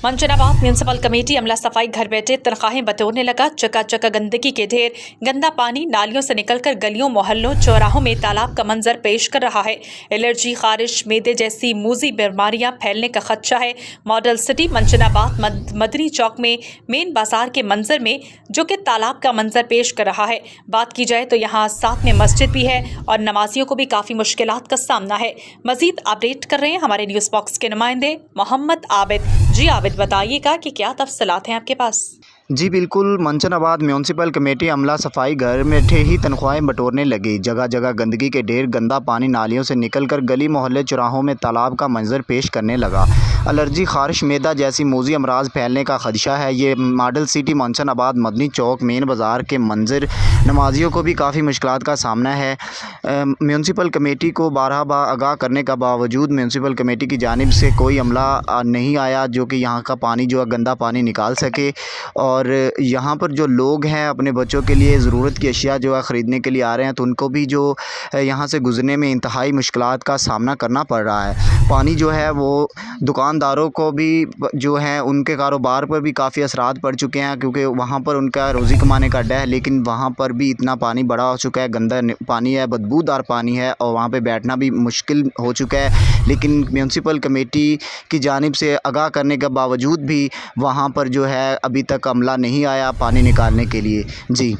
मंजनाबाद municipal committee अमला सफाई घर बैठे तनख्वाहें बटोरने लगा। चकाचक गंदगी के ढेर, गंदा पानी नालियों से निकलकर गलियों, मोहल्लों, चौराहों में तालाब का मंजर पेश कर रहा है। एलर्जी, खारिश, मैदे जैसी मूजी बीमारियां फैलने का खदशा है। मॉडल सिटी मंजनाबाद मदनी चौक में मेन बाजार के मंजर में, जो कि तालाब का मंजर पेश कर रहा है। बात की जाए तो यहाँ साथ में मस्जिद भी है और नमाजियों को भी काफ़ी मुश्किलात का सामना है। मजीद अपडेट कर रहे हैं हमारे न्यूज़ बॉक्स के नुमाइंदे मोहम्मद आबिद। जी आबिद, बताइएगा कि क्या तफसीलात हैं आपके पास। जी बिल्कुल, मंजनाबाद म्यूनसिपल कमेटी अमला सफाई घर बैठे ही तनख्वाहें बटोरने लगी। जगह जगह गंदगी के ढेर, गंदा पानी नालियों से निकलकर गली मोहल्ले चौराहों में तालाब का मंजर पेश करने लगा। एलर्जी, खारिश, मैदा जैसी मूजी अमराज फैलने का खदशा है। ये मॉडल सिटी मंजनाबाद मदनी चौक मेन बाज़ार के मंजर नमाजियों को भी काफ़ी मुश्किलात का सामना है। म्यूनसिपल कमेटी को बारहा आगाह करने का बावजूद म्यूनसिपल कमेटी की जानिब से कोई अमला नहीं आया जो कि यहाँ का पानी जो है गंदा पानी निकाल सके। और यहाँ पर जो लोग हैं अपने बच्चों के लिए ज़रूरत की अशिया जो है ख़रीदने के लिए आ रहे हैं, तो उनको भी जो यहाँ से गुज़रने में इंतहाई मुश्किलात का सामना करना पड़ रहा है। पानी जो है वो दुकानदारों को भी जो है उनके कारोबार पर भी काफ़ी असरात पड़ चुके हैं, क्योंकि वहाँ पर उनका रोज़ी कमाने का अड्डा है, लेकिन वहाँ पर भी इतना पानी बड़ा हो चुका है, गंदा पानी है, बदबूदार पानी है और वहाँ पे बैठना भी मुश्किल हो चुका है। लेकिन म्यूनसिपल कमेटी की जानिब से आगाह करने के बावजूद भी वहाँ पर जो है अभी तक अमला नहीं आया पानी निकालने के लिए। जी।